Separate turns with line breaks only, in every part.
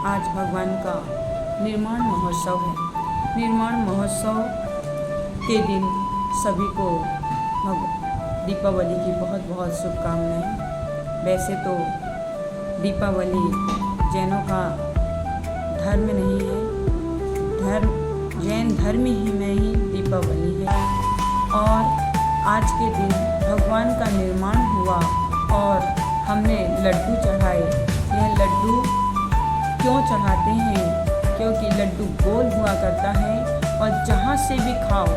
आज भगवान का निर्माण महोत्सव है। निर्माण महोत्सव के दिन सभी को दीपावली की बहुत बहुत शुभकामनाएं। वैसे तो दीपावली जैनों का धर्म नहीं है, जैन धर्म ही में ही दीपावली है। और आज के दिन भगवान का निर्माण हुआ और हमने लड्डू चढ़ाए। यह लड्डू क्यों चढ़ाते हैं? क्योंकि लड्डू गोल हुआ करता है और जहाँ से भी खाओ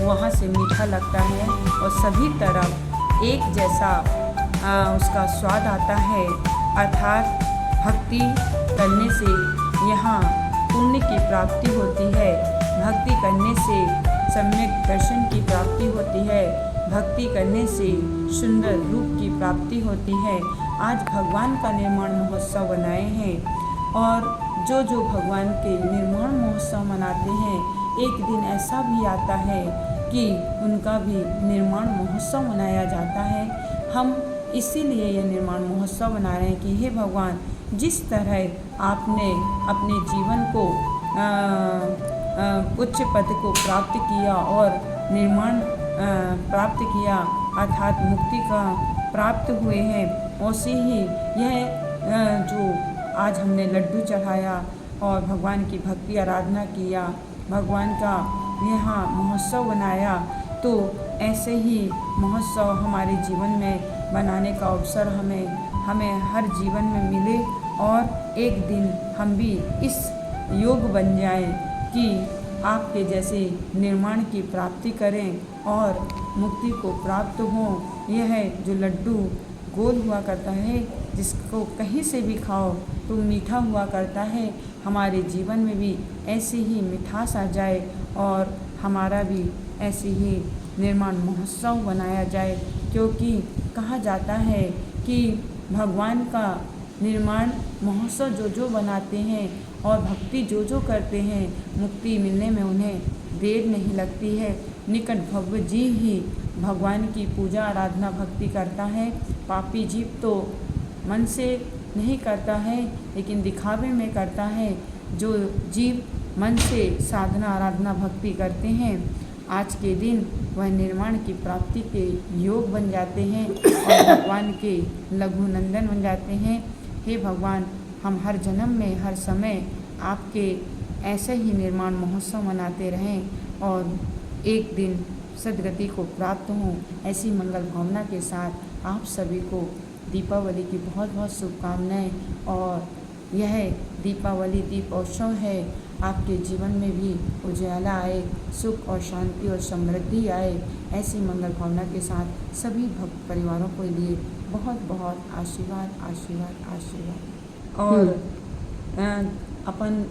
वहाँ से मीठा लगता है और सभी तरफ एक जैसा उसका स्वाद आता है। अर्थात भक्ति करने से यहाँ पुण्य की प्राप्ति होती है। भक्ति करने से सम्यक दर्शन की प्राप्ति होती है। भक्ति करने से सुंदर रूप की प्राप्ति होती है। आज भगवान का निर्माण महोत्सव बनाए हैं और जो भगवान के निर्माण महोत्सव मनाते हैं, एक दिन ऐसा भी आता है कि उनका भी निर्माण महोत्सव मनाया जाता है। हम इसीलिए यह निर्माण महोत्सव मना रहे हैं कि हे भगवान, जिस तरह आपने अपने जीवन को उच्च पद को प्राप्त किया और निर्माण प्राप्त किया, अर्थात मुक्ति का प्राप्त हुए हैं, वैसे ही यह जो आज हमने लड्डू चढ़ाया और भगवान की भक्ति आराधना किया, भगवान का यहाँ महोत्सव बनाया, तो ऐसे ही महोत्सव हमारे जीवन में बनाने का अवसर हमें हर जीवन में मिले और एक दिन हम भी इस योग बन जाएं कि आपके जैसे निर्माण की प्राप्ति करें और मुक्ति को प्राप्त हो। यह जो लड्डू गोल हुआ करता है, जिसको कहीं से भी खाओ तो मीठा हुआ करता है, हमारे जीवन में भी ऐसी ही मिठास आ जाए और हमारा भी ऐसे ही निर्माण महोत्सव बनाया जाए। क्योंकि कहा जाता है कि भगवान का निर्माण महोत्सव जो बनाते हैं और भक्ति जो करते हैं, मुक्ति मिलने में उन्हें देर नहीं लगती है। निकट भव्य जी ही भगवान की पूजा आराधना भक्ति करता है। पापी जीव तो मन से नहीं करता है, लेकिन दिखावे में करता है। जो जीव मन से साधना आराधना भक्ति करते हैं, आज के दिन वह निर्माण की प्राप्ति के योग बन जाते हैं और भगवान के लघु नंदन बन जाते हैं। हे भगवान, हम हर जन्म में हर समय आपके ऐसे ही निर्माण महोत्सव मनाते रहें और एक दिन सद्गति को प्राप्त हों। ऐसी मंगल भावना के साथ आप सभी को दीपावली की बहुत बहुत शुभकामनाएं। और यह दीपावली दीपोत्सव है, आपके जीवन में भी उजाला आए, सुख और शांति और समृद्धि आए। ऐसी मंगल भावना के साथ सभी भक्त परिवारों को लिए बहुत बहुत आशीर्वाद आशीर्वाद आशीर्वाद। और अपन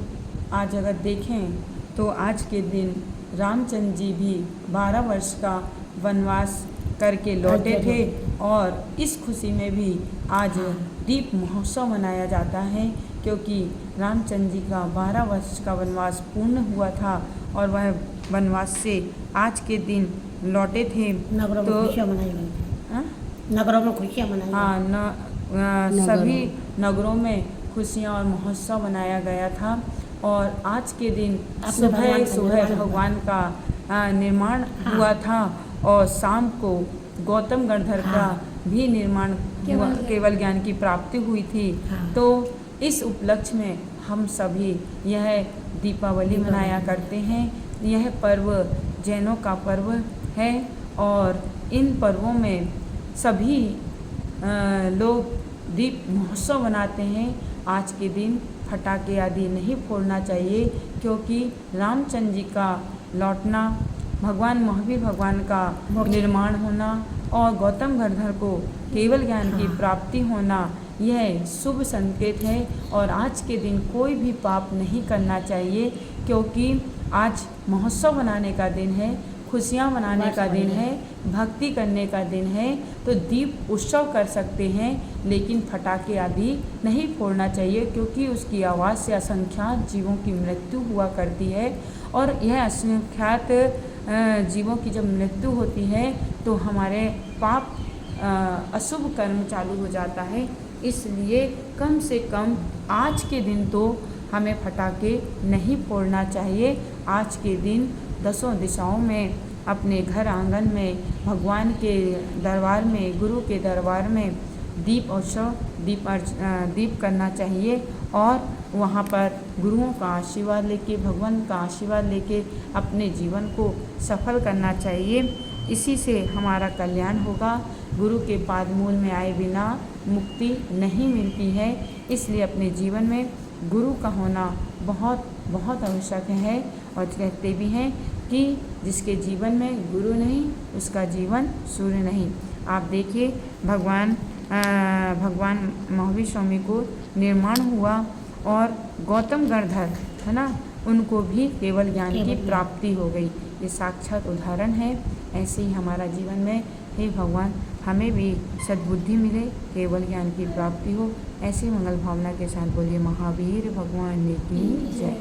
आज अगर देखें तो आज के दिन रामचंद्र जी भी 12 वर्ष का वनवास करके लौटे थे और इस खुशी में भी आज दीप महोत्सव मनाया जाता है। क्योंकि रामचंद्र जी का 12 वर्ष का वनवास पूर्ण हुआ था और वह वनवास से आज के दिन लौटे थे।
नगरों में खुशियाँ मनाई गई थी। नगरों में खुशियाँ मनाई।
हाँ, सभी नगरों में खुशियाँ और महोत्सव मनाया गया था। और आज के दिन सुबह भगवान का निर्माण हुआ था और शाम को गौतम गणधर का भी निर्माण केवल ज्ञान की प्राप्ति हुई थी। तो इस उपलक्ष्य में हम सभी यह दीपावली मनाया करते हैं। यह पर्व जैनों का पर्व है और इन पर्वों में सभी लोग दीप महोत्सव मनाते हैं। आज के दिन पटाखे आदि नहीं फोड़ना चाहिए, क्योंकि रामचंद्र जी का लौटना, भगवान महावीर भगवान का निर्माण होना और गौतम गणधर को केवल ज्ञान की प्राप्ति होना, यह शुभ संकेत है। और आज के दिन कोई भी पाप नहीं करना चाहिए, क्योंकि आज महोत्सव मनाने का दिन है, खुशियाँ मनाने का दिन है, भक्ति करने का दिन है। तो दीप उत्सव कर सकते हैं, लेकिन पटाखे आदि नहीं फोड़ना चाहिए, क्योंकि उसकी आवाज़ से असंख्यात जीवों की मृत्यु हुआ करती है। और यह असंख्यात जीवों की जब मृत्यु होती है तो हमारे पाप अशुभ कर्म चालू हो जाता है। इसलिए कम से कम आज के दिन तो हमें पटाखे नहीं फोड़ना चाहिए। आज के दिन दसों दिशाओं में, अपने घर आंगन में, भगवान के दरबार में, गुरु के दरबार में दीप करना चाहिए और वहाँ पर गुरुओं का आशीर्वाद लेके, भगवान का आशीर्वाद लेके अपने जीवन को सफल करना चाहिए। इसी से हमारा कल्याण होगा। गुरु के पादमूल में आए बिना मुक्ति नहीं मिलती है। इसलिए अपने जीवन में गुरु का होना बहुत बहुत आवश्यक है। और कहते भी हैं कि जिसके जीवन में गुरु नहीं, उसका जीवन सूर्य नहीं। आप देखिए, भगवान महावीर स्वामी को निर्माण हुआ और गौतम गणधर, है ना, उनको भी केवल ज्ञान की प्राप्ति हो गई। ये साक्षात उदाहरण है। ऐसे ही हमारा जीवन में, हे भगवान, हमें भी सद्बुद्धि मिले, केवल ज्ञान की प्राप्ति हो। ऐसी मंगल भावना के साथ बोलिए महावीर भगवान की जय।